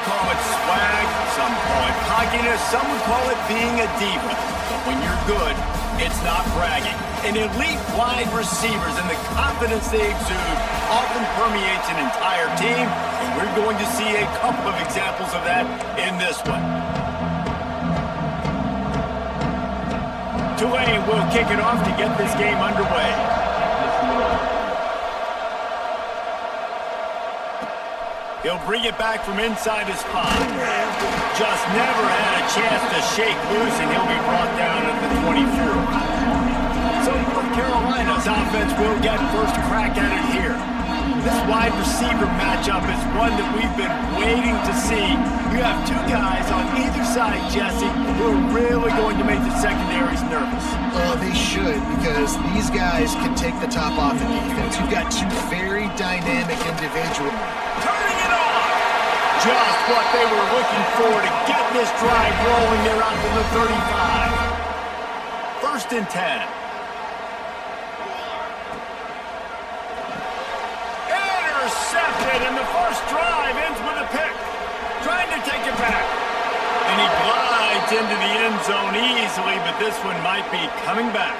call it swag, some call it cockiness, some would call it being a diva. But when you're good, it's not bragging. An elite wide receivers and the confidence they exude often permeates an entire team, and we're going to see a couple of examples of that in this one. Tulane will kick it off to get this game underway. He'll bring it back from inside his spot. Just never had a chance to shake loose, and he'll be brought down at the 24. So North Carolina's offense will get first crack at it here. This wide receiver matchup is one that we've been waiting to see. You have two guys on either side, Jesse, who are really going to make the secondaries nervous. Well, they should, because these guys can take the top off the defense. You've got two very dynamic individuals. Turning it on! Just what they were looking for to get this drive rolling there out to the 35. First and 10. Intercepted, and the first drive ends with a pick. Trying to take it back. And he glides into the end zone easily, but this one might be coming back.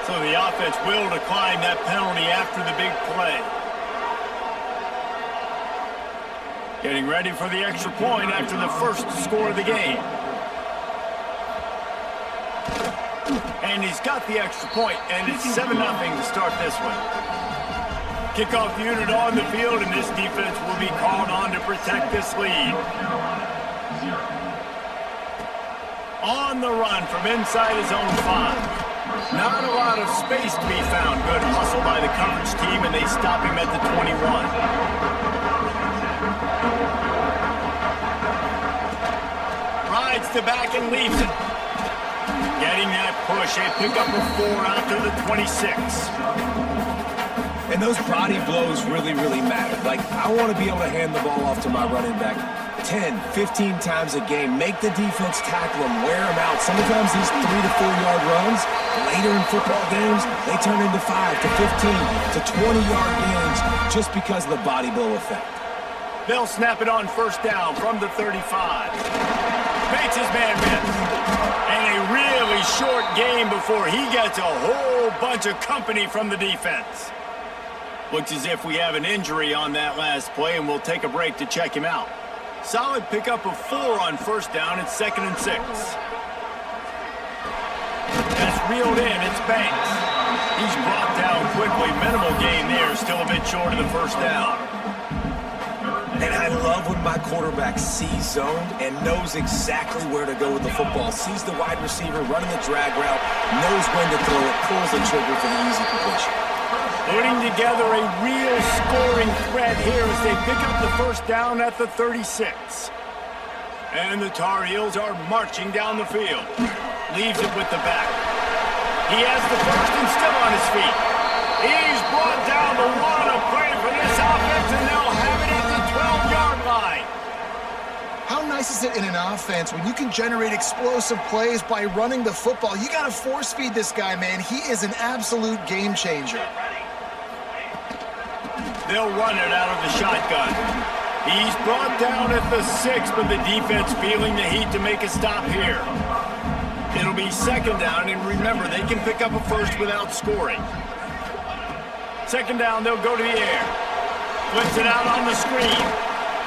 So the offense will decline that penalty after the big play. Getting ready for the extra point after the first score of the game. And he's got the extra point, and it's 7-0 to start this one. Kickoff unit on the field, and this defense will be called on to protect this lead. On the run from inside his own 5. Not a lot of space to be found. Good hustle by the coverage team, and they stop him at the 21. Rides the back and leaves it. Getting that push, a pickup of 4 out to the 26. And those body blows really, really matter. Like, I want to be able to hand the ball off to my running back 10, 15 times a game. Make the defense tackle him, wear him out. Sometimes these 3 to 4 yard runs, later in football games, they turn into 5 to 15 to 20 yard gains just because of the body blow effect. They'll snap it on first down from the 35. Makes his man miss. And a really short game before he gets a whole bunch of company from the defense. Looks as if we have an injury on that last play, and we'll take a break to check him out. Solid pickup of 4 on first down. It's 2nd and 6. That's reeled in. It's Banks. He's brought down quickly. Minimal gain there. Still a bit short of the first down. And I love when my quarterback sees zoned and knows exactly where to go with the football. Sees the wide receiver running the drag route, knows when to throw it, pulls the trigger for the easy completion. Putting together a real scoring threat here as they pick up the first down at the 36. And the Tar Heels are marching down the field. Leaves it with the back. He has the first and still on his feet. He's brought down the one of play for this offense, and they'll have it at the 12-yard line. How nice is it in an offense when you can generate explosive plays by running the football? You got to force feed this guy, man. He is an absolute game changer. They'll run it out of the shotgun. He's brought down at the 6, but the defense feeling the heat to make a stop here. It'll be 2nd down, and remember, they can pick up a first without scoring. 2nd down, they'll go to the air. Flips it out on the screen.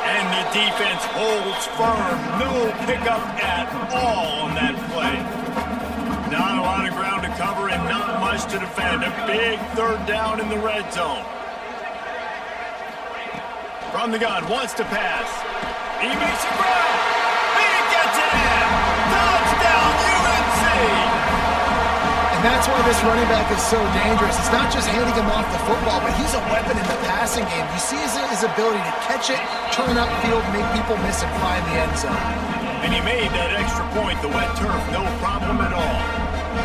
And the defense holds firm. No pickup at all on that play. Not a lot of ground to cover and not much to defend. A big 3rd down in the red zone. From the gun, wants to pass. He makes a grab. He gets it in. Touchdown, UNC! And that's why this running back is so dangerous. It's not just handing him off the football, but he's a weapon in the passing game. You see his ability to catch it, turn upfield, make people miss, and find the end zone. And he made that extra point, the wet turf, no problem at all.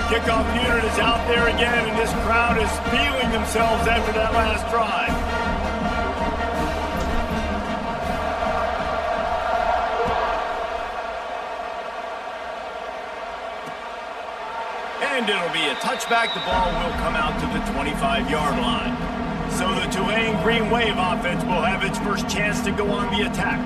Kickoff unit is out there again, and this crowd is feeling themselves after that last drive. And and it'll be a touchback. The ball will come out to the 25-yard line. So the Tulane Green Wave offense will have its first chance to go on the attack.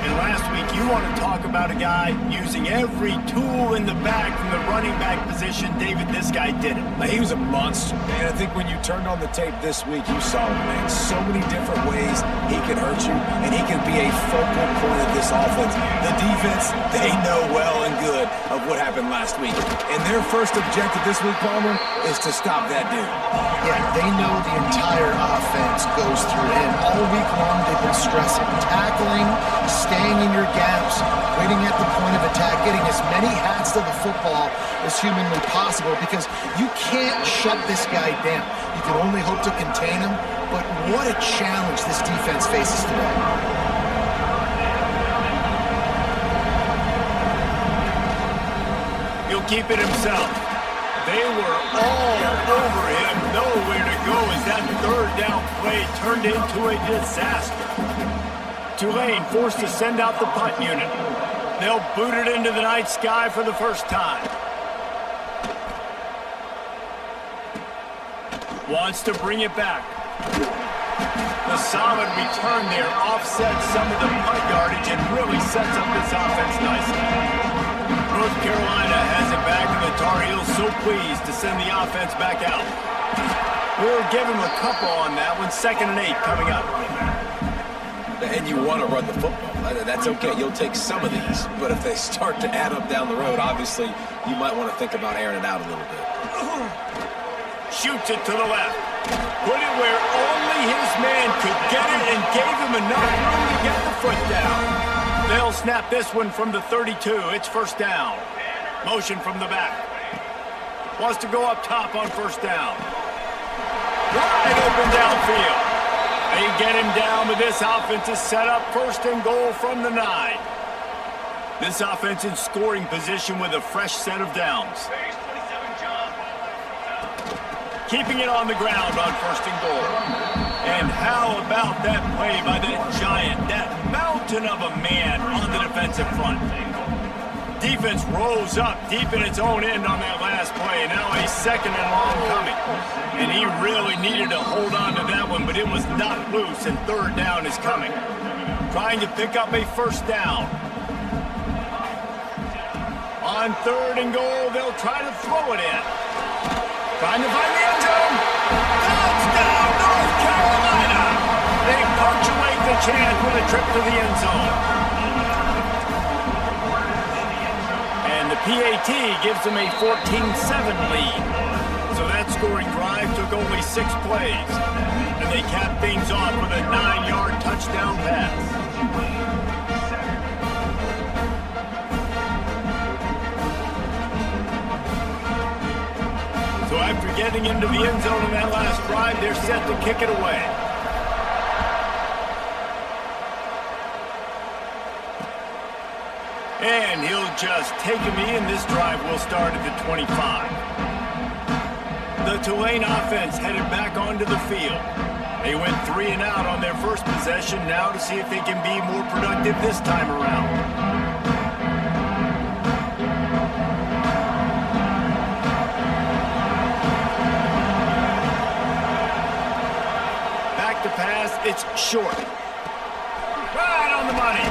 And last week, you want to talk about a guy using every tool in the bag from the running back position. David, this guy did it. He was a monster, man. I think when you turned on the tape this week, you saw him, man. So many different ways he can hurt you, and he can be a focal point of this offense. The defense, they know well and good of what happened last week. And their first objective this week, Palmer, is to stop that dude. Yeah, they know the entire offense goes through him. All week long, they've been stressing tackling, staying in your gaps, waiting at the point of attack, getting as many hats to the football as humanly possible, because you can't shut this guy down. You can only hope to contain him, but what a challenge this defense faces today. He'll keep it himself. They were all over him, nowhere to go as that third down play turned into a disaster. Tulane forced to send out the punt unit. They'll boot it into the night sky for the first time. Wants to bring it back. The solid return there offsets some of the punt yardage and really sets up this offense nicely. North Carolina has it back, and the Tar Heels so pleased to send the offense back out. We'll give him a couple on that one. 2nd and 8 coming up. And you want to run the football. That's okay. You'll take some of these. But if they start to add up down the road, obviously, you might want to think about airing it out a little bit. Shoots it to the left. Put it where only his man could get it and gave him enough room to get the foot down. They'll snap this one from the 32. It's first down. Motion from the back. Wants to go up top on first down. Wide open downfield. They get him down, but this offense is set up 1st and goal from the 9. This offense in scoring position with a fresh set of downs. Keeping it on the ground on 1st and goal. And how about that play by that giant, that mountain of a man on the defensive front? Defense rose up deep in its own end on that last play. Now a 2nd and long coming. And he really needed to hold on to that one, but it was not loose, and 3rd down is coming. Trying to pick up a first down. On 3rd and goal, they'll try to throw it in. Trying to find the end zone. Touchdown, North Carolina! They punctuate the chance with a trip to the end zone. And the PAT gives them a 14-7 lead. So that scoring drive took only 6 plays. And they capped things off with a 9-yard touchdown pass. So after getting into the end zone on that last drive, they're set to kick it away. And he'll just take him in. This drive will start at the 25. The Tulane offense headed back onto the field. They went 3 and out on their first possession, now to see if they can be more productive this time around. To pass, it's short. Right on the money.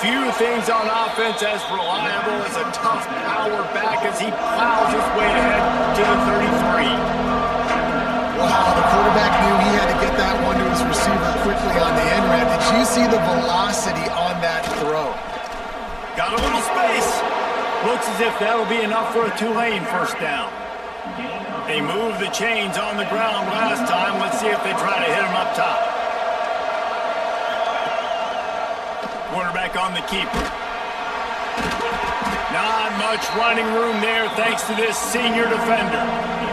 Few things on offense as reliable as a tough power back as he plows his way ahead to the 33. Wow, the quarterback knew he had to get that one to his receiver quickly on the end route. Did you see the velocity on that throw? Got a little space. Looks as if that'll be enough for a Tulane first down. They moved the chains on the ground last time. Let's see if they try to hit him up top. Quarterback on the keeper. Not much running room there thanks to this senior defender.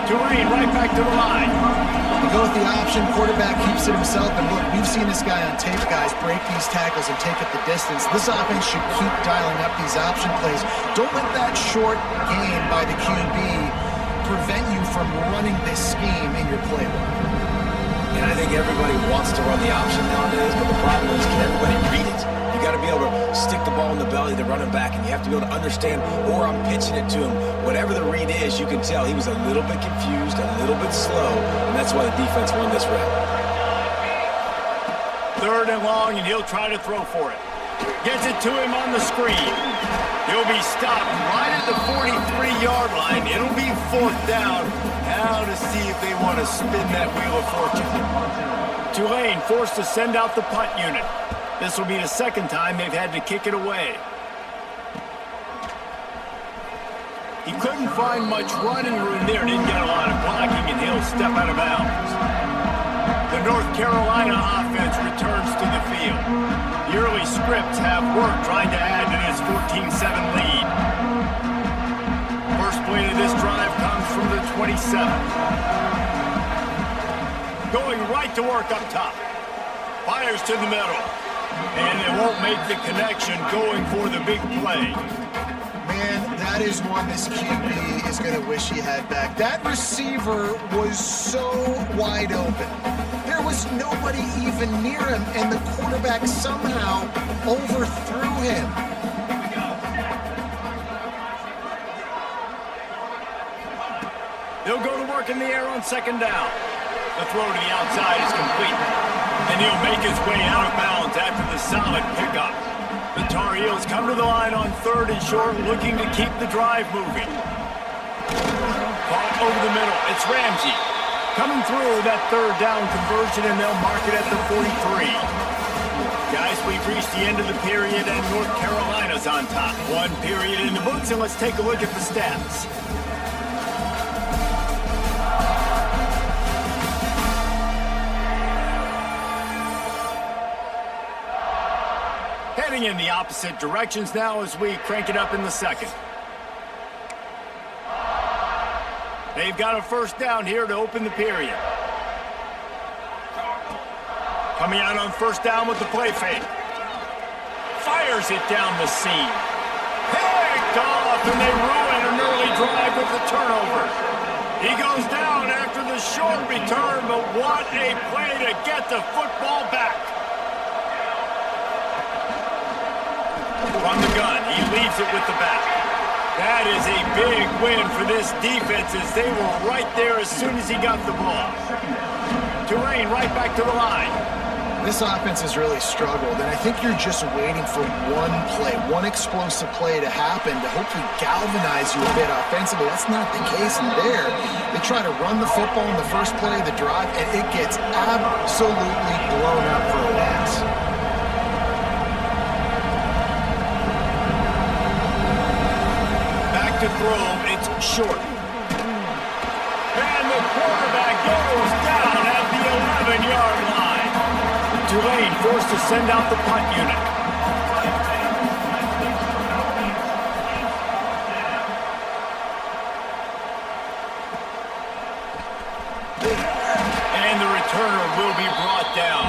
Tulane right back to the line. You go with the option, quarterback keeps it himself, and look, we've seen this guy on tape, guys, break these tackles and take it the distance. This offense should keep dialing up these option plays. Don't let that short gain by the QB prevent you from running this scheme in your playbook. And I think everybody wants to run the option nowadays, but the problem is, can everybody read it? You got to be able to stick the ball in the belly of the running back, and you have to be able to understand, or I'm pitching it to him. Whatever the read is, you can tell he was a little bit confused, a little bit slow, and that's why the defense won this rep. 3rd and long, and he'll try to throw for it. Gets it to him on the screen. He'll be stopped right at the 43-yard line. It'll be 4th down. Now to see if they want to spin that wheel of fortune. Tulane forced to send out the punt unit. This will be the 2nd time they've had to kick it away. He couldn't find much running room there. Didn't get a lot of blocking, and he'll step out of bounds. The North Carolina offense returns to the field. The early scripts have worked trying to add to this 14-7 lead. First play of this drive comes from the 27. Going right to work up top. Fires to the middle. And they won't make the connection going for the big play. Man, that is one this QB is going to wish he had back. That receiver was so wide open. There was nobody even near him, and the quarterback somehow overthrew him. They'll go to work in the air on 2nd down. The throw to the outside is complete. And he'll make his way out of bounds after the solid pickup. The Tar Heels come to the line on 3rd and short, looking to keep the drive moving. Caught over the middle. It's Ramsey. Coming through that 3rd down conversion, and they'll mark it at the 43. Guys, we've reached the end of the period, and North Carolina's on top. 1 period in the books, and let's take a look at the stats. Heading in the opposite directions now as we crank it up in the 2nd. They've got a 1st down here to open the period. Coming out on 1st down with the play fake. Fires it down the seam. Picked off, and they ruin an early drive with the turnover. He goes down after the short return, but what a play to get the football back. From the gun, he leaves it with the back. That is a big win for this defense, as they were right there as soon as he got the ball. Tulane right back to the line. This offense has really struggled, and I think you're just waiting for one play, one explosive play to happen to hopefully galvanize you a bit offensively. That's not the case in there. They try to run the football in the first play of the drive, and it gets absolutely blown up for a loss. To throw, it's short. And the quarterback goes down at the 11-yard line. Tulane forced to send out the punt unit. And the returner will be brought down.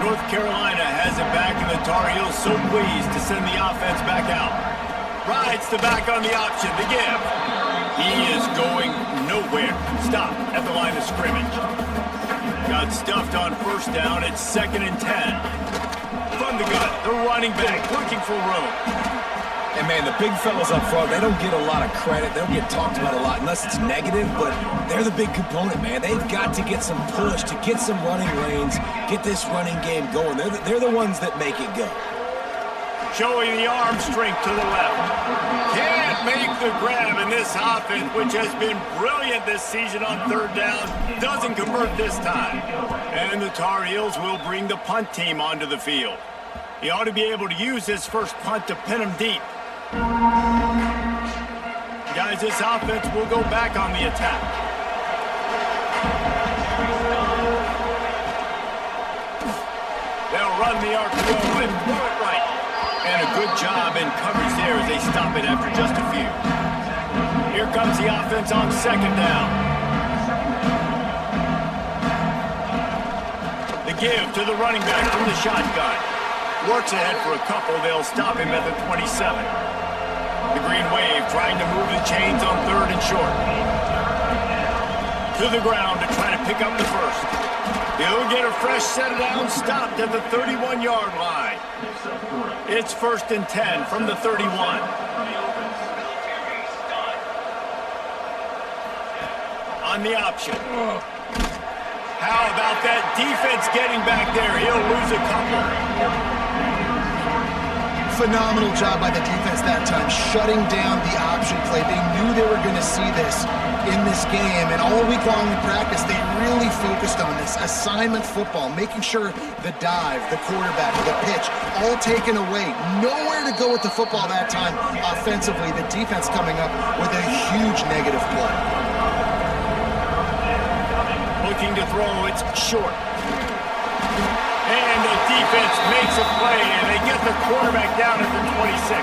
North Carolina has it back, and the Tar Heels so pleased to send the offense back out. Rides the back on the option, the give. He is going nowhere. Stop at the line of scrimmage. Got stuffed on 1st down. It's 2nd and 10. From the gun, the running back looking for room. And man, the big fellas up front, they don't get a lot of credit. They don't get talked about a lot unless it's negative, but they're the big component, man. They've got to get some push, to get some running lanes, get this running game going. They're the ones that make it go. Showing the arm strength to the left. Can't make the grab, and this offense, which has been brilliant this season on 3rd down, doesn't convert this time. And the Tar Heels will bring the punt team onto the field. He ought to be able to use his first punt to pin him deep. Guys, this offense will go back on the attack. They'll run the RPO and throw it right. And a good job in coverage there as they stop it after just a few. Here comes the offense on 2nd down. The give to the running back from the shotgun. Works ahead for a couple. They'll stop him at the 27. The Green Wave trying to move the chains on 3rd and short. To the ground to try to pick up the 1st. He'll get a fresh set of downs stopped at the 31-yard line. It's 1st and 10 from the 31. On the option. How about that defense getting back there? He'll lose a couple. Phenomenal job by the defense that time, shutting down the option play. They knew they were going to see this in this game, and all week long in practice, they really focused on this assignment football, making sure the dive, the quarterback, the pitch, all taken away. Nowhere to go with the football that time offensively. The defense coming up with a huge negative play. Looking to throw, it's short. And the defense makes a play, and they get the quarterback down at the 26.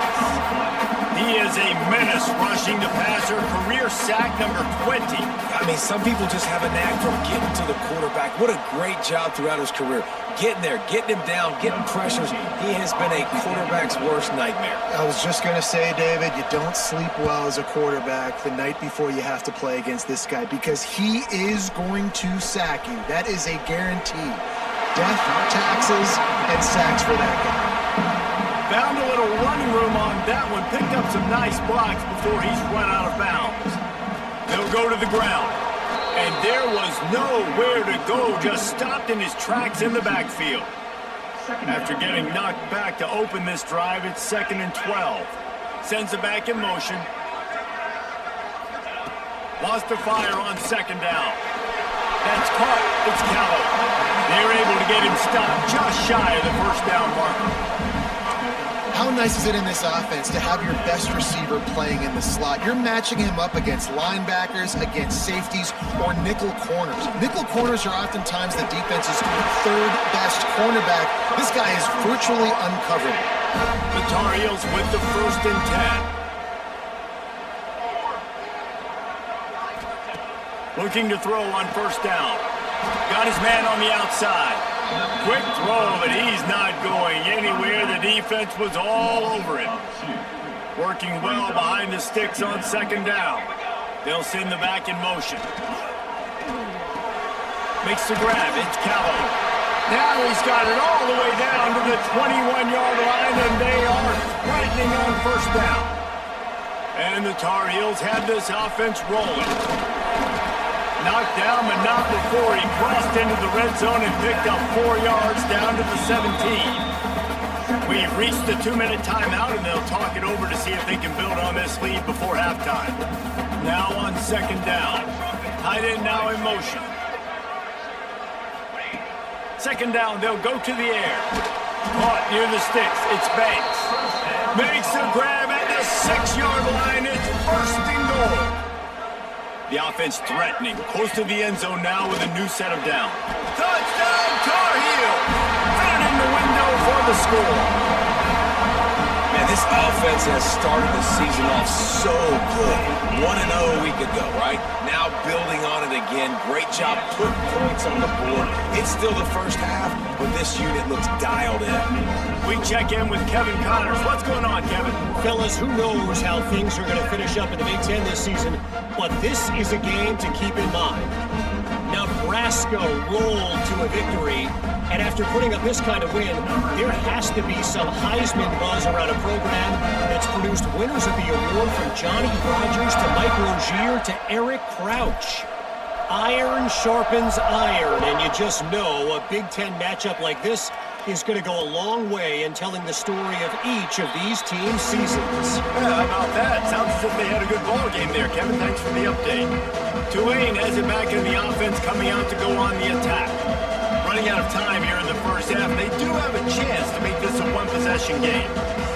He is a menace rushing the passer, career sack number 20. I mean, some people just have a knack for getting to the quarterback. What a great job throughout his career. Getting there, getting him down, getting pressures. He has been a quarterback's worst nightmare. I was just going to say, David, you don't sleep well as a quarterback the night before you have to play against this guy because he is going to sack you. That is a guarantee. Death, taxes, and sacks for that guy. Found a little running room on that one. Picked up some nice blocks before he's run out of bounds. They'll go to the ground. And there was nowhere to go. Just stopped in his tracks in the backfield. After getting knocked back to open this drive, it's 2nd and 12. Sends it back in motion. Lost the fire on 2nd down. That's caught. It's Callow. They're able to get him stopped just shy of the 1st down marker. How nice is it in this offense to have your best receiver playing in the slot? You're matching him up against linebackers, against safeties, or nickel corners. Nickel corners are oftentimes the defense's 3rd best cornerback. This guy is virtually uncoverable. The Tar Heels with the 1st and 10. Looking to throw on 1st down. Got his man on the outside. Quick throw, but he's not going anywhere. The defense was all over him. Working well behind the sticks on 2nd down. They'll send the back in motion. Makes the grab. It's Callow. Now he's got it all the way down to the 21-yard line, and they are threatening on 1st down. And the Tar Heels had this offense rolling. Knocked down, but not before he crossed into the red zone and picked up 4 yards down to the 17. We've reached the 2-minute timeout, and they'll talk it over to see if they can build on this lead before halftime. Now on 2nd down. Tight end now in motion. 2nd down, they'll go to the air. Caught near the sticks. It's Banks. Makes the grab at the 6-yard line. It's 1st and goal. The offense threatening, close to the end zone now with a new set of down. Touchdown, Tar Heel! Right in the window for the score. Man, this offense has started the season off so good. 1-0 a week ago, right? Now building on it again. Great job putting points on the board. It's still the 1st half, but this unit looks dialed in. We check in with Kevin Connors. What's going on, Kevin? Fellas, who knows how things are going to finish up in the Big Ten this season, but this is a game to keep in mind. Nebraska rolled to a victory, and after putting up this kind of win, there has to be some Heisman buzz around a program that's produced winners of the award from Johnny Rodgers to Mike Rozier to Eric Crouch. Iron sharpens iron, and you just know a Big Ten matchup like this is going to go a long way in telling the story of each of these teams' seasons. Yeah, how about that? Sounds as if they had a good ball game there, Kevin. Thanks for the update. Tulane has it back in the offense, coming out to go on the attack. Running out of time here in the 1st half, they do have a chance to make this a 1-possession game.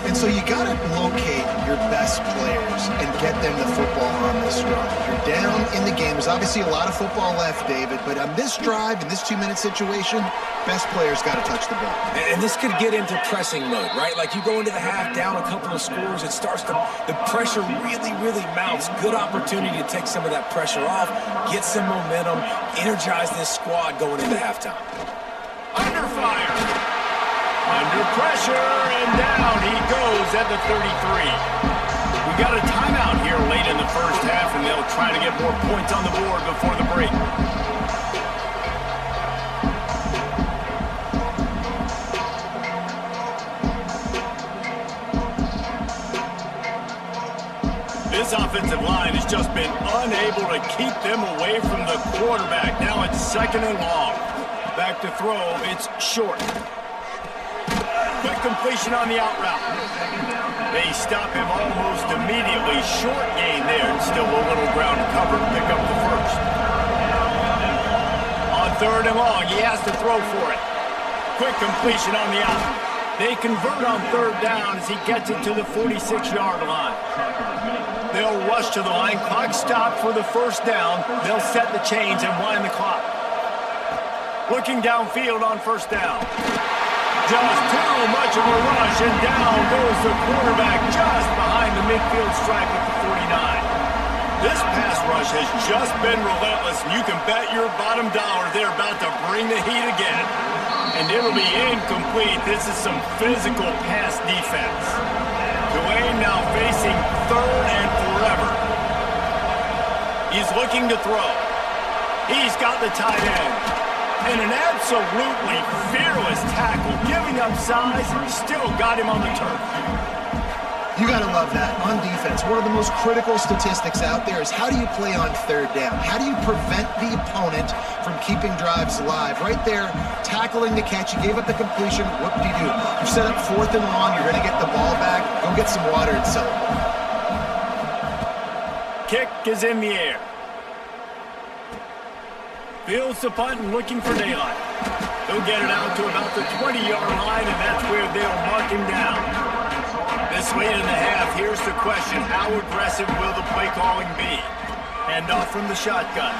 And so you got to locate your best players and get them the football on this run. You're down in the game. There's obviously a lot of football left, David, but on this drive, in this 2-minute situation, best players got to touch the ball. And this could get into pressing mode, right? Like you go into the half down a couple of scores, it starts to, the pressure really, really mounts. Good opportunity to take some of that pressure off, get some momentum, energize this squad going into halftime. Under fire. Under pressure, and down he goes at the 33. We got a timeout here late in the 1st half, and they'll try to get more points on the board before the break. offensive line has just been unable to keep them away from the quarterback. Now it's 2nd and long. Back to throw, it's short. Quick completion on the out route. They stop him almost immediately. Short gain there, and still a little ground to cover to pick up the first. On 3rd and long, he has to throw for it. Quick completion on the out. They convert on 3rd down as he gets it to the 46-yard line. They'll rush to the line. Clock stopped for the 1st down. They'll set the chains and wind the clock. Looking downfield on 1st down. Just too much of a rush, and down goes the quarterback just behind the midfield stripe at the 49. This pass rush has just been relentless, and you can bet your bottom dollar they're about to bring the heat again. And it'll be incomplete. This is some physical pass defense. Tulane now facing 3rd and forever. He's looking to throw. He's got the tight end. And an absolutely fearless tackle, giving up size, still got him on the turf. You got to love that. On defense, one of the most critical statistics out there is how do you play on 3rd down? How do you prevent the opponent from keeping drives alive? Right there, tackling the catch. You gave up the completion. Whoop-de-doo. You set up 4th and long. You're going to get the ball back. Go get some water and celebrate. Kick is in the air. Fields the punt and looking for daylight. He'll get it out to about the 20-yard line, and that's where they'll mark him down. This late in the half, here's the question. How aggressive will the play calling be? Hand off from the shotgun.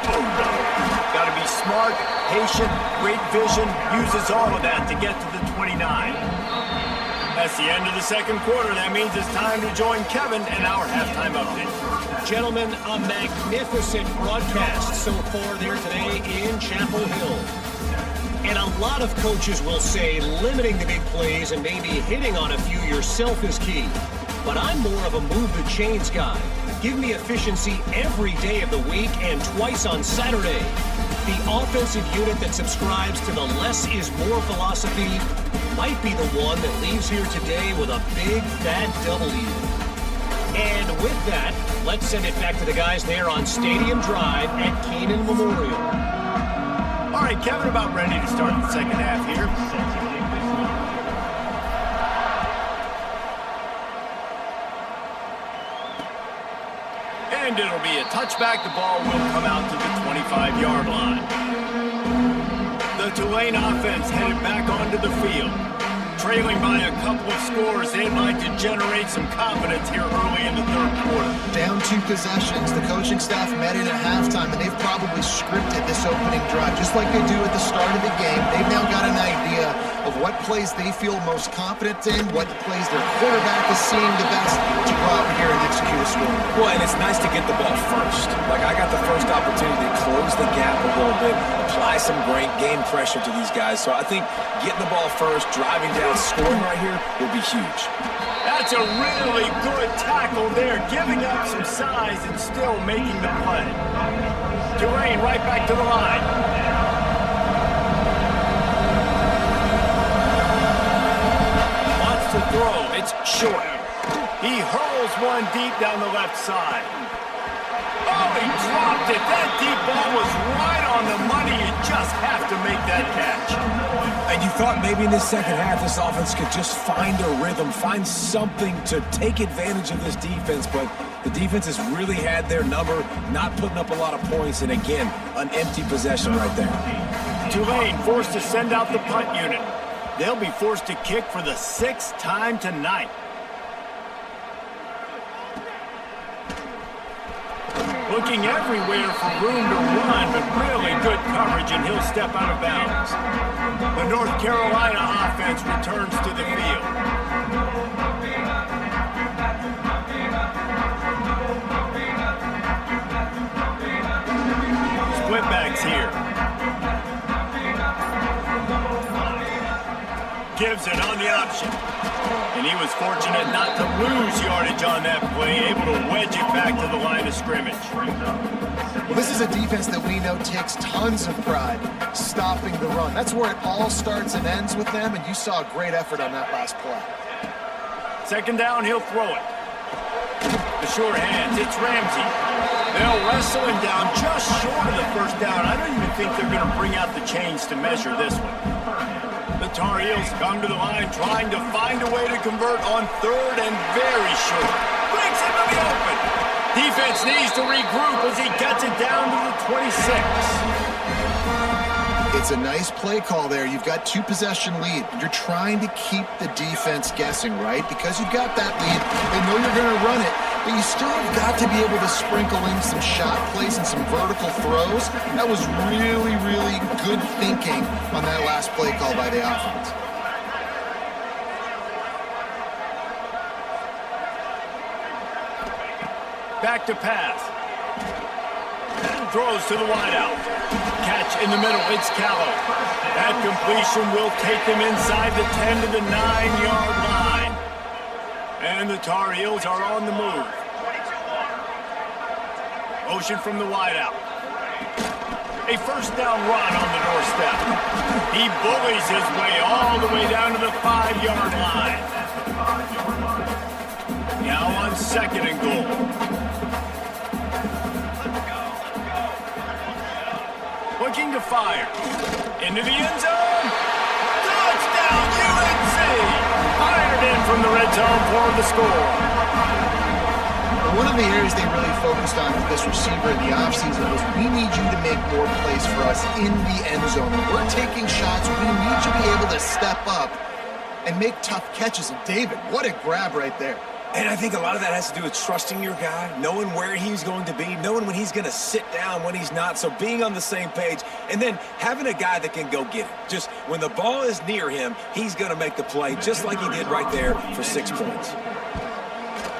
Got to be smart, patient, great vision. Uses all of that to get to the 29. That's the end of the 2nd quarter. That means it's time to join Kevin in our halftime update. Gentlemen, a magnificent broadcast so far there today in Chapel Hill. And a lot of coaches will say limiting the big plays and maybe hitting on a few yourself is key. But I'm more of a move the chains guy. Give me efficiency every day of the week and twice on Saturday. The offensive unit that subscribes to the less is more philosophy might be the one that leaves here today with a big fat W. And with that, let's send it back to the guys there on Stadium Drive at Keenan Memorial. All right, Kevin, about ready to start the 2nd half here. And it'll be a touchback. The ball will come out to the 25-yard line. The Tulane offense headed back onto the field. Trailing by a couple of scores, they'd like to generate some confidence here early in the 3rd quarter. Down 2 possessions, the coaching staff met in at halftime, and they've probably scripted this opening drive, just like they do at the start of the game. They've now got an idea of what plays they feel most confident in, what plays their quarterback is seeing the best to go out here and execute a score. Well, and it's nice to get the ball first. Like, I got the first opportunity to close the gap a little bit, apply some great game pressure to these guys. So I think getting the ball first, driving down, scoring right here will be huge. That's a really good tackle there, giving up some size and still making the play. Tulane right back to the line. Wants to throw. It's short. He hurls one deep down the left side. Oh, he dropped it. That deep ball was right on the money. You just have to make that catch. And you thought maybe in this 2nd half this offense could just find a rhythm, find something to take advantage of this defense, but the defense has really had their number, not putting up a lot of points, and again, an empty possession right there. Tulane forced to send out the punt unit. They'll be forced to kick for the 6th time tonight. Looking everywhere for room to run, but really good coverage, and he'll step out of bounds. The North Carolina offense returns to the field. Split backs here. Gives it on the option. And he was fortunate not to lose yardage on that play, able to wedge it back to the line of scrimmage. Well, this is a defense that we know takes tons of pride stopping the run. That's where it all starts and ends with them, and you saw a great effort on that last play. 2nd down, he'll throw it. The short hands, it's Ramsey. They'll wrestle him down just short of the first down. I don't even think they're going to bring out the chains to measure this one. The Tar Heels come to the line trying to find a way to convert on third and very short. Breaks into the open. Defense needs to regroup as he gets it down to the 26. It's a nice play call there. You've got 2-possession lead. You're trying to keep the defense guessing, right? Because you've got that lead, they know you're going to run it, but you still have got to be able to sprinkle in some shot plays and some vertical throws. That was really, really good thinking on that last play call by the offense. Back to pass. Throws to the wideout. Catch in the middle. It's Callow. That completion will take them inside the 10 to the 9-yard line. And the Tar Heels are on the move. Motion from the wideout. A first down run on the doorstep. He bullies his way all the way down to the 5-yard line. Now on 2nd and goal. Looking to fire. Into the end zone. Touchdown, UNC! Fired in from the red zone for the score. One of the areas they really focused on with this receiver in the offseason was, we need you to make more plays for us in the end zone. When we're taking shots, we need you to be able to step up and make tough catches. And David, what a grab right there. And I think a lot of that has to do with trusting your guy, knowing where he's going to be, knowing when he's going to sit down, when he's not, so being on the same page, and then having a guy that can go get it. Just when the ball is near him, he's going to make the play, just like he did right there for 6 points.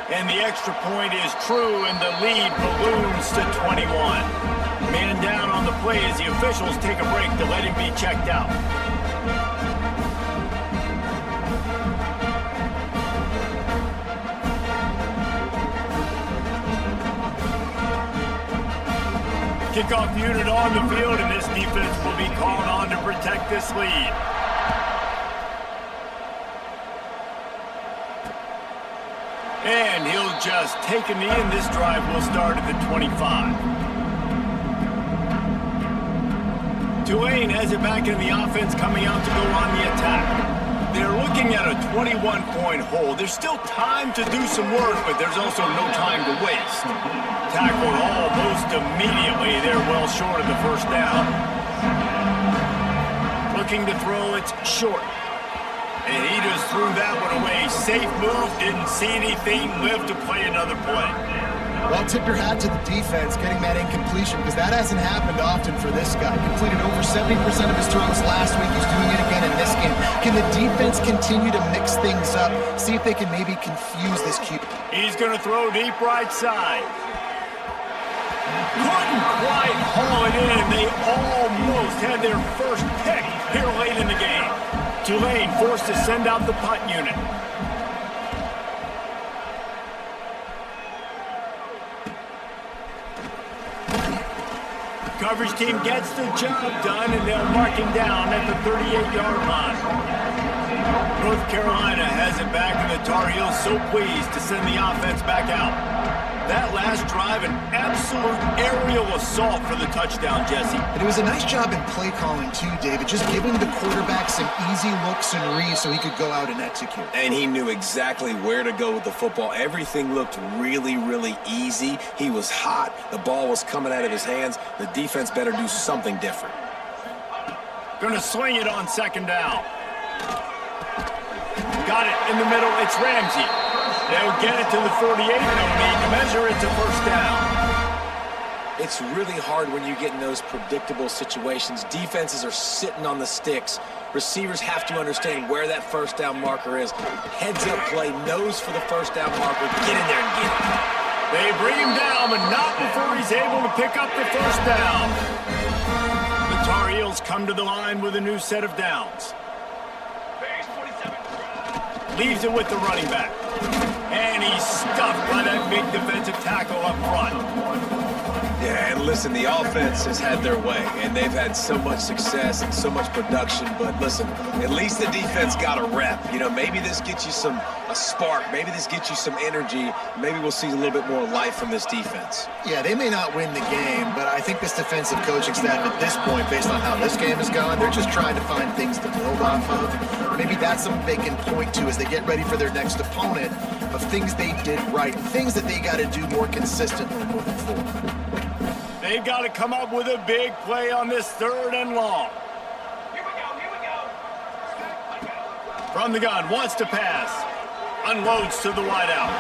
And the extra point is true, and the lead balloons to 21. Man down on the play as the officials take a break to let him be checked out. Kickoff unit on the field, and this defense will be called on to protect this lead. And he'll just take a knee, and this drive will start at the 25. Tulane has it back in the offense, coming out to go on the attack. They're looking at a 21-point hole. There's still time to do some work, but there's also no time to waste. Tackled almost immediately. They're well short of the first down. Looking to throw, it's short. And he just threw that one away. Safe move, didn't see anything, lived to play another play. Well, tip your hat to the defense getting that incompletion, because that hasn't happened often for this guy. Completed over 70% of his throws last week. He's doing it again in this game. Can the defense continue to mix things up? See if they can maybe confuse this QB. He's going to throw deep right side. Couldn't quite haul it in. They almost had their first pick here late in the game. Tulane forced to send out the punt unit. Coverage team gets the job done, and they'll mark him down at the 38-yard line. North Carolina has it back, and the Tar Heels so pleased to send the offense back out. That last drive, an absolute aerial assault for the touchdown, Jesse. But it was a nice job in play calling too, David, just giving the quarterback some easy looks and reads so he could go out and execute. And he knew exactly where to go with the football. Everything looked really, really easy. He was hot. The ball was coming out of his hands. The defense better do something different. Gonna swing it on 2nd down. Got it in the middle. It's Ramsey. They'll get it to the 48. No need to measure it to first down. It's really hard when you get in those predictable situations. Defenses are sitting on the sticks. Receivers have to understand where that first down marker is. Heads up play, nose for the first down marker. Get in there and get it. They bring him down, but not before he's able to pick up the first down. The Tar Heels come to the line with a new set of downs. Leaves it with the running back. And he's stuffed by that big defensive tackle up front. Yeah, and listen, the offense has had their way, and they've had so much success and so much production. But listen, at least the defense got a rep. You know, maybe this gets you a spark. Maybe this gets you some energy. Maybe we'll see a little bit more life from this defense. Yeah, they may not win the game, but I think this defensive coaching staff at this point, based on how this game is going, they're just trying to find things to build off of. Maybe that's something they can point to as they get ready for their next opponent, of things they did right, things that they got to do more consistently moving forward. They've got to come up with a big play on this 3rd and long. Here we go. From the gun, wants to pass. Unloads to the wideout.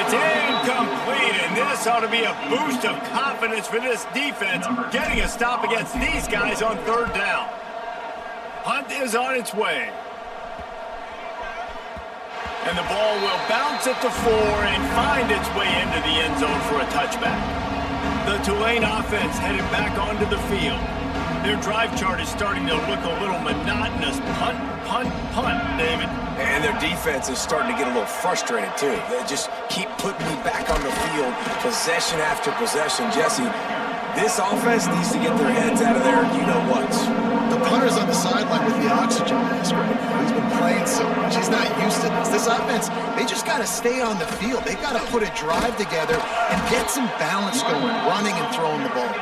It's incomplete, and this ought to be a boost of confidence for this defense, getting a stop against these guys on 3rd down. Hunt is on its way. And the ball will bounce at the 4 and find its way into the end zone for a touchback. The Tulane offense headed back onto the field. Their drive chart is starting to look a little monotonous. Punt, punt, punt, David. And their defense is starting to get a little frustrated, too. They just keep putting me back on the field, possession after possession. Jesse, this offense needs to get their heads out of their you-know-whats. The punter's on the sideline with the oxygen mask right now. He's been playing so much. He's not used to this. This offense, they just got to stay on the field. They've got to put a drive together and get some balance going, running and throwing the ball.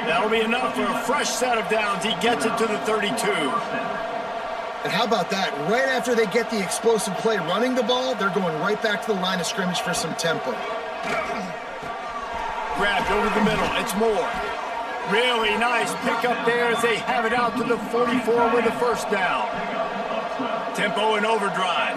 That'll be enough for a fresh set of downs. He gets it to the 32. And how about that? Right after they get the explosive play running the ball, they're going right back to the line of scrimmage for some tempo. Grabbed over the middle. It's Moore. Really nice pickup there as they have it out to the 44 with a 1st down. Tempo and overdrive.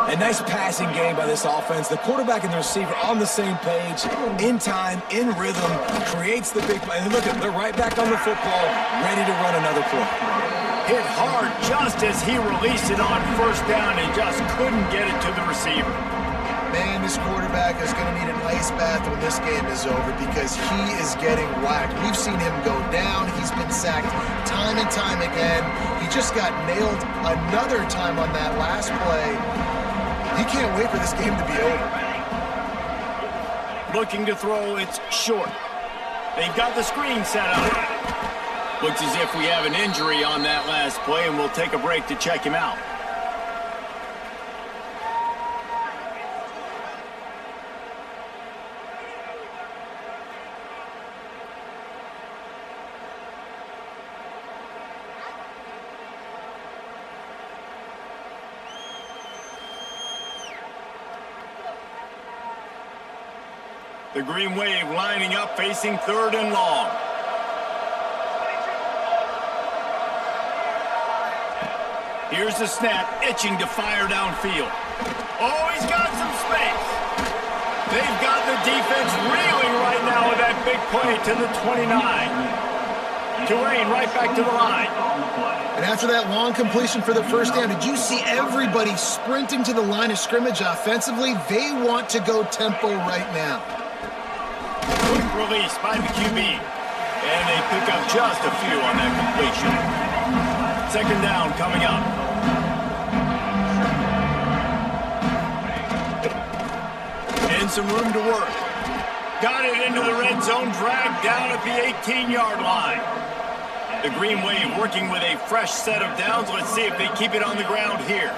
A nice passing game by this offense. The quarterback and the receiver on the same page, in time, in rhythm, creates the big play. And look at them, they're right back on the football, ready to run another play. Hit hard just as he released it on 1st down and just couldn't get it to the receiver. Man, this quarterback is going to need an ice bath when this game is over because he is getting whacked. We've seen him go down. He's been sacked time and time again. He just got nailed another time on that last play. He can't wait for this game to be over. Looking to throw, it's short. They've got the screen set up. Looks as if we have an injury on that last play, and we'll take a break to check him out. The Green Wave lining up, facing 3rd and long. Here's the snap, itching to fire downfield. Oh, he's got some space. They've got the defense reeling right now with that big play to the 29. Tulane right back to the line. And after that long completion for the 1st down, did you see everybody sprinting to the line of scrimmage offensively? They want to go tempo right now. Quick release by the QB. And they pick up just a few on that completion. 2nd down coming up. And some room to work. Got it into the red zone, dragged down at the 18-yard line. The Green Wave working with a fresh set of downs. Let's see if they keep it on the ground here.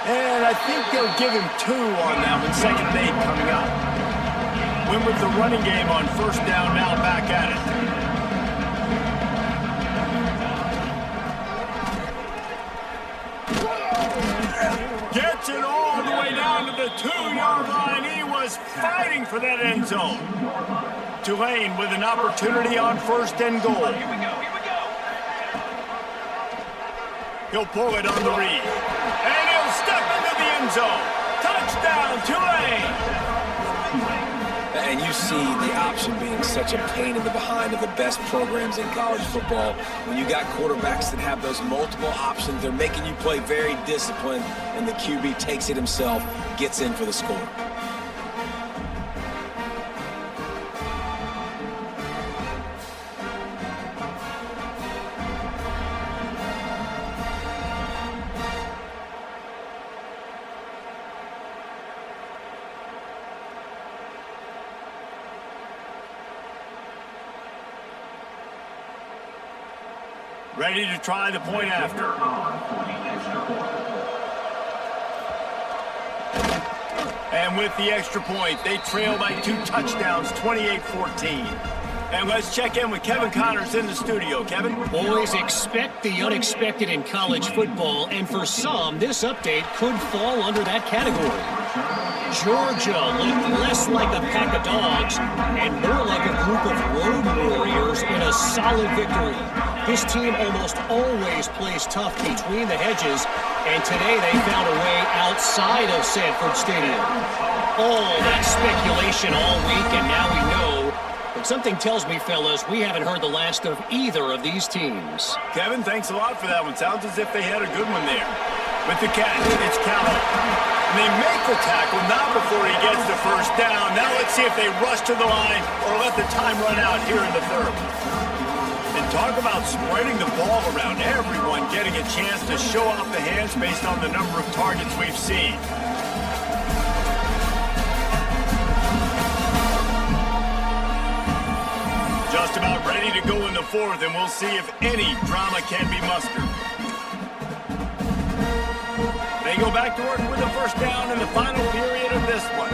And I think they'll give him 2 on that one. 2nd and 8 coming up. Win with the running game on 1st down, now back at it. Gets it all the way down to the 2-yard line. He was fighting for that end zone. Tulane with an opportunity on 1st and goal. Here we go. He'll pull it on the read. And he'll step into the end zone. Touchdown, Tulane! And you see the option being such a pain in the behind of the best programs in college football. When you got quarterbacks that have those multiple options, they're making you play very disciplined, and the QB takes it himself, gets in for the score. Ready to try the point after. And with the extra point, they trail by 2 touchdowns, 28-14. And let's check in with Kevin Connors in the studio. Kevin? Boys, expect the unexpected in college football, and for some, this update could fall under that category. Georgia looked less like a pack of dogs and more like a group of road warriors in a solid victory. This team almost always plays tough between the hedges, and today they found a way outside of Sanford Stadium. All that speculation all week, and now we know. But something tells me, fellas, we haven't heard the last of either of these teams. Kevin, thanks a lot for that one. Sounds as if they had a good one there. With the catch, it's Calhoun. And they make the tackle, not before he gets the first down. Now let's see if they rush to the line or let the time run out here in the third. And talk about spreading the ball around, everyone getting a chance to show off the hands based on the number of targets we've seen. Just about ready to go in the fourth, and we'll see if any drama can be mustered. They go back to work with the first down in the final period of this one.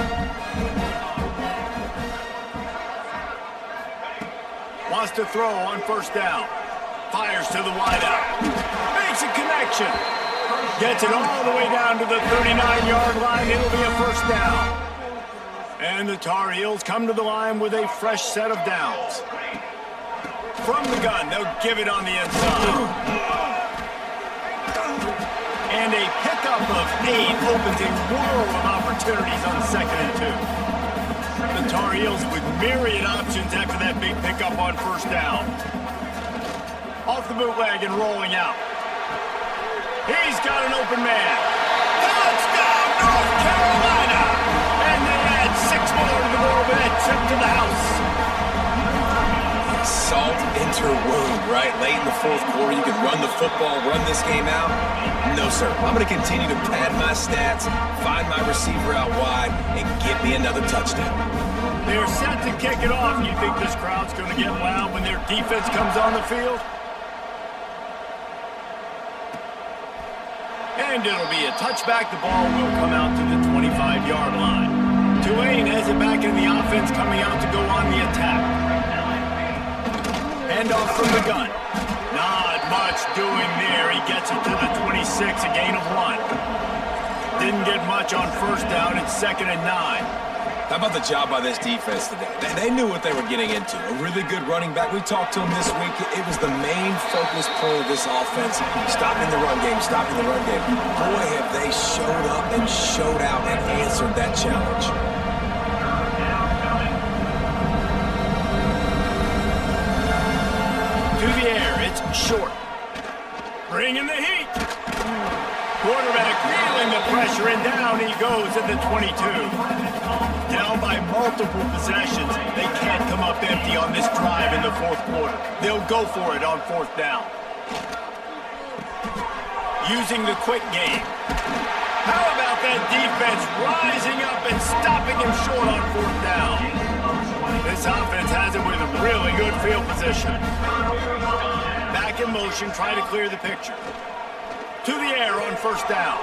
Wants to throw on first down. Fires to the wideout. Makes a connection. Gets it all the way down to the 39-yard line. It'll be a first down. And the Tar Heels come to the line with a fresh set of downs. From the gun, they'll give it on the inside. And a pickup of 8 opens a world of opportunities on 2nd and 2. The Tar Heels with myriad options after that big pickup on first down. Off the bootleg and rolling out. He's got an open man. Touchdown, North Carolina! And they add 6 more to the board with that trip to the house. Salt into wound, right? Late in the fourth quarter, you can run the football, run this game out. No, sir. I'm going to continue to pad my stats, find my receiver out wide, and get me another touchdown. They're set to kick it off. You think this crowd's going to get loud when their defense comes on the field? And it'll be a touchback. The ball will come out to the 25-yard line. Tulane has it back in the offense, coming out to go on the attack. Handoff from the gun. Not much doing there. He gets it to the 26, a gain of 1. Didn't get much on first down. It's 2nd and 9. How about the job by this defense today? They knew what they were getting into. A really good running back. We talked to him this week. It was the main focus point of this offense. Stopping the run game, stopping the run game. Boy, have they showed up and showed out and answered that challenge. To the air, it's short. Bringing the heat. Quarterback feeling the pressure, and down he goes at the 22. Down by multiple possessions. They can't come up empty on this drive in the fourth quarter. They'll go for it on fourth down. Using the quick game. How about that defense rising up and stopping him short on fourth down? This offense has it with a really good field position. Back in motion, try to clear the picture. To the air on first down.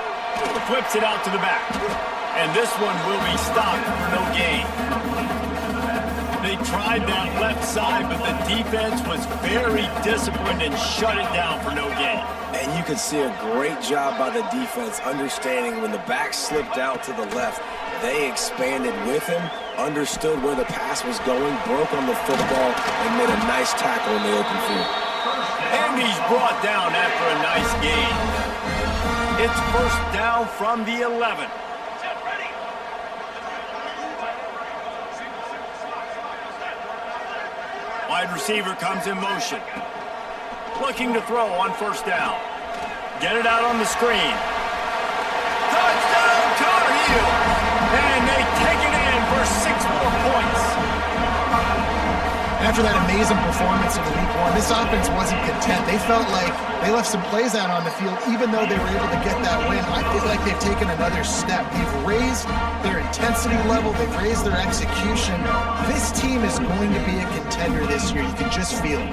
Flips it out to the back. And this one will be stopped for no gain. They tried that left side, but the defense was very disciplined and shut it down for no gain. And you can see a great job by the defense understanding when the back slipped out to the left, they expanded with him, understood where the pass was going, broke on the football, and made a nice tackle in the open field. And he's brought down after a nice gain. It's first down from the 11. Wide receiver comes in motion. Looking to throw on first down. Get it out on the screen. Touchdown, Tar Heels! And they take it in for 6 more points. After that amazing performance in week 1, this offense wasn't content. They felt like they left some plays out on the field, even though they were able to get that win. I feel like they've taken another step. They've raised their intensity level. They've raised their execution. This team is going to be a contender this year. You can just feel it.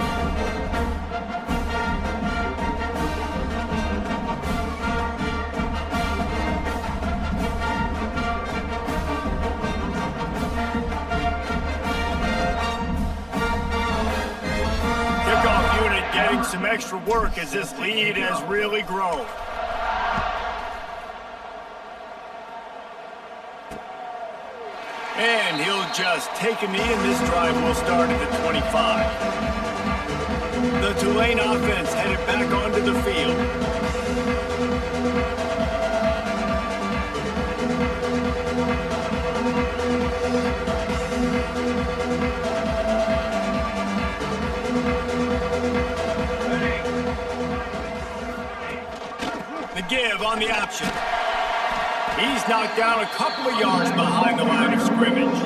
getting some extra work as this lead has really grown. And he'll just take a knee, and this drive will start at the 25. The Tulane offense headed back onto the field. The give on the option. He's knocked down a couple of yards behind the line of scrimmage.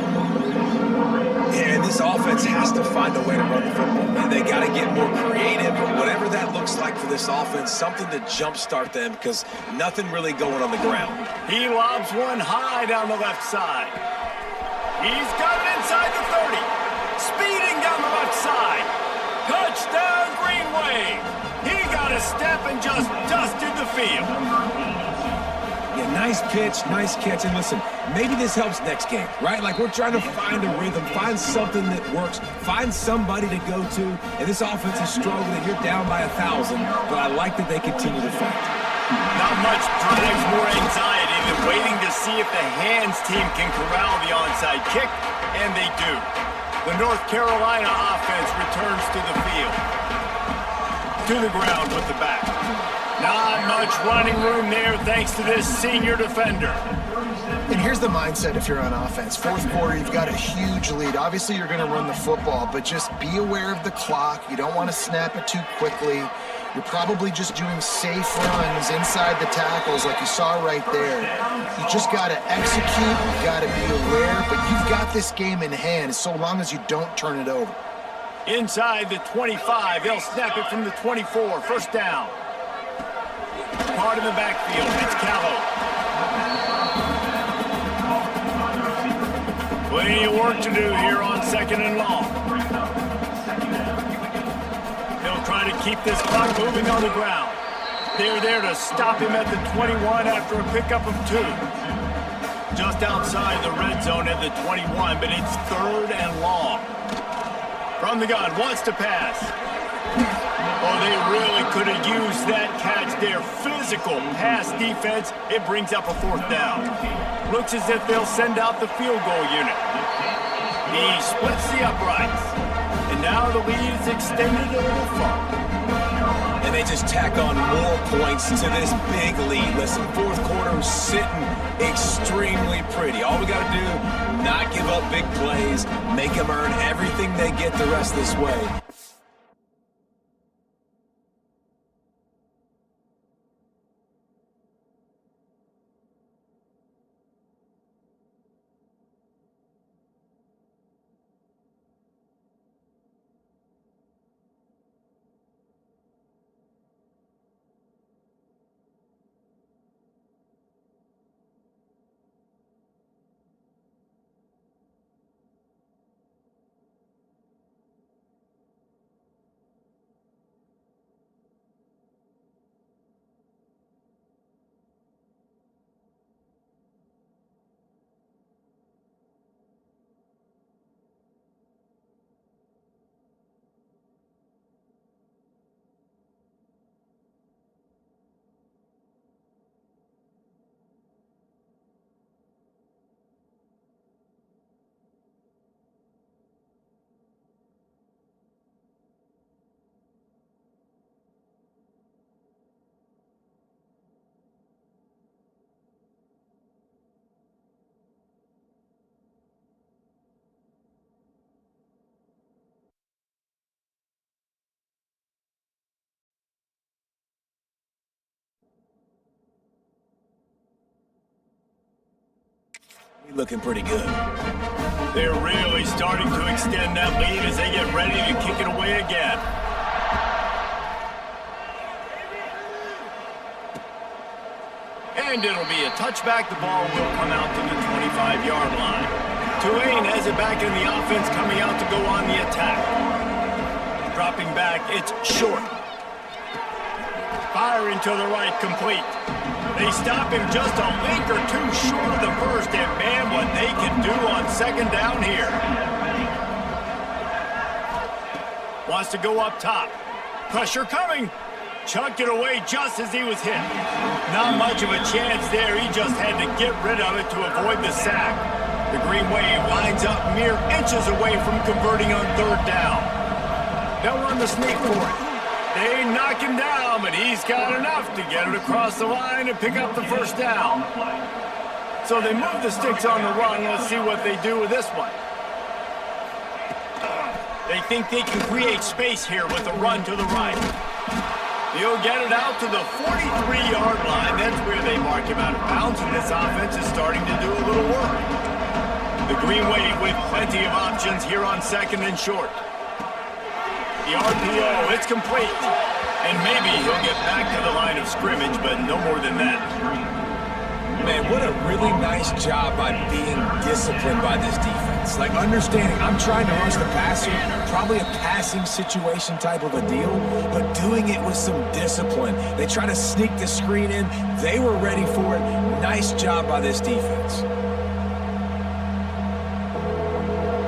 Yeah, and this offense has to find a way to run the football. Man, they got to get more creative, whatever that looks like for this offense, something to jumpstart them because nothing really going on the ground. He lobs one high down the left side. He's got it inside the 30. Speeding down the left side. Touchdown, Green Wave. He got a step and just dusted the field. Yeah, nice pitch, nice catch. And listen, maybe this helps next game, right? Like we're trying to find a rhythm, find something that works, find somebody to go to. And this offense is struggling. You're down by 1,000, but I like that they continue to fight. Not much drives more anxiety than waiting to see if the hands team can corral the onside kick, and they do. The North Carolina offense returns to the field. To the ground with the back. Not much running room there thanks to this senior defender. And here's the mindset if you're on offense. Fourth quarter, you've got a huge lead. Obviously, you're going to run the football, but just be aware of the clock. You don't want to snap it too quickly. You're probably just doing safe runs inside the tackles like you saw right there. You just got to execute. You got to be aware, but you've got this game in hand so long as you don't turn it over. Inside the 25, they'll snap it from the 24. First down. Part in the backfield. It's Callow. Plenty of work to do here on second and long. They'll try to keep this clock moving on the ground. They're there to stop him at the 21 after a pickup of 2. Just outside the red zone at the 21, but it's third and long. From the gun, wants to pass. Oh, they really could have used that catch there. Physical pass defense. It brings up a fourth down. Looks as if they'll send out the field goal unit. He splits the uprights. And now the lead is extended a little further. And they just tack on more points to this big lead. Listen, fourth quarter sitting extremely pretty. All we got to do, not give up big plays, make them earn everything they get the rest of this way. Looking pretty good. They're really starting to extend that lead as they get ready to kick it away again. And it'll be a touchback. The ball will come out to the 25-yard line. Tulane has it back in the offense, coming out to go on the attack. Dropping back, it's short. Firing to the right, complete. They stop him just a link or two short of the first, and man, what they can do on second down here. Wants to go up top. Pressure coming. Chucked it away just as he was hit. Not much of a chance there. He just had to get rid of it to avoid the sack. The Green Wave lines up mere inches away from converting on third down. They'll run the sneak for it. They knock him down, but he's got enough to get it across the line and pick up the first down. So they move the sticks on the run. Let's see what they do with this one. They think they can create space here with a run to the right. He'll get it out to the 43-yard line. That's where they mark him out of bounds, and this offense is starting to do a little work. The Green Wave with plenty of options here on second and short. The RPO, it's complete. And maybe he'll get back to the line of scrimmage, but no more than that. Man, what a really nice job by being disciplined by this defense. Like, understanding I'm trying to rush the passer, probably a passing situation type of a deal, but doing it with some discipline. They try to sneak the screen in. They were ready for it. Nice job by this defense.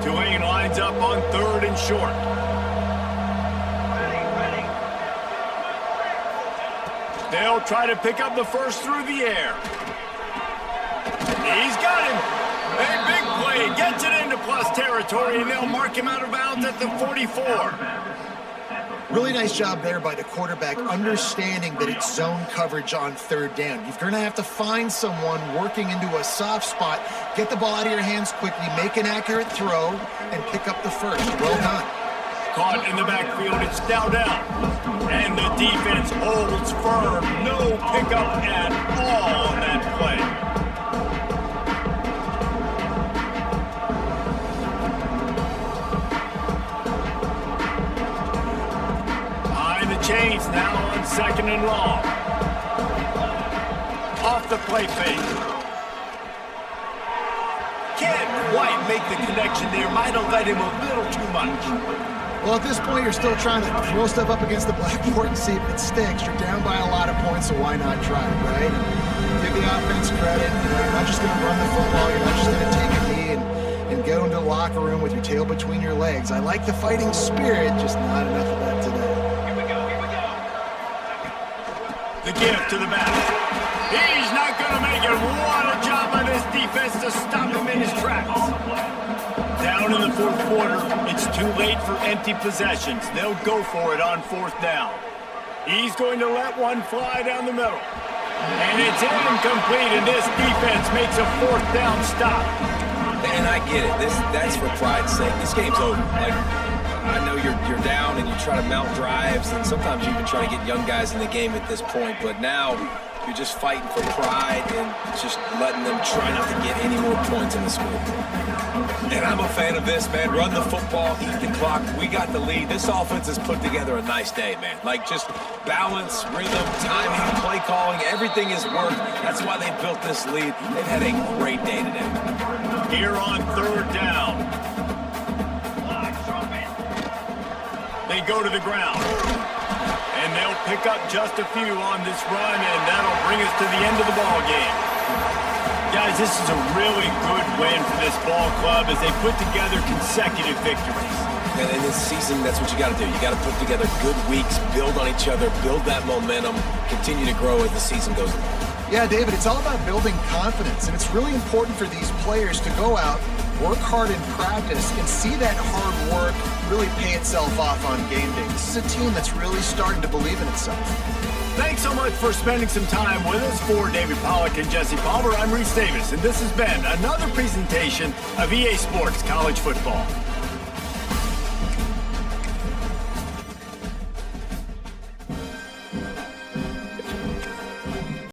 Tulane lines up on third and short. They'll try to pick up the first through the air. He's got him. A big play. Gets it into plus territory, and they'll mark him out of bounds at the 44. Really nice job there by the quarterback, understanding that it's zone coverage on third down. You're going to have to find someone working into a soft spot, get the ball out of your hands quickly, make an accurate throw, and pick up the first. Well done. Caught in the backfield, it's now down. And the defense holds firm. No pickup at all on that play. Chains now on second and long. Off the play fake. Can't quite make the connection there. Might have let him a little too much. Well, at this point, you're still trying to throw stuff up against the blackboard and see if it sticks. You're down by a lot of points, so why not try it, right? Give the offense credit. You're not just going to run the football. You're not just going to take a knee and go into the locker room with your tail between your legs. I like the fighting spirit, just not enough of that today. The give to the back. He's not going to make it. What a job by this defense to stop him in his tracks. Down in the fourth quarter, it's too late for empty possessions. They'll go for it on fourth down. He's going to let one fly down the middle. And it's incomplete, and this defense makes a fourth down stop. And I get it. That's for pride's sake. This game's over. Like, I know you're down and you try to mount drives, and sometimes you even try to get young guys in the game at this point, but now you're just fighting for pride and just letting them try not to get any more points in the score. And I'm a fan of this, man. Run the football, eat the clock. We got the lead. This offense has put together a nice day, man. Like, just balance, rhythm, timing, play calling, everything has worked. That's why they built this lead. They've had a great day today. Here on third down. They go to the ground. And they'll pick up just a few on this run, and that'll bring us to the end of the ball game. Guys, this is a really good win for this ball club as they put together consecutive victories. And in this season, that's what you got to do. You got to put together good weeks, build on each other, build that momentum, continue to grow as the season goes along. Yeah, David, it's all about building confidence, and it's really important for these players to go out, work hard in practice, and see that hard work really pay itself off on game day. This is a team that's really starting to believe in itself. Thanks so much for spending some time with us. For David Pollack and Jesse Palmer, I'm Reese Davis, and this has been another presentation of EA Sports College Football.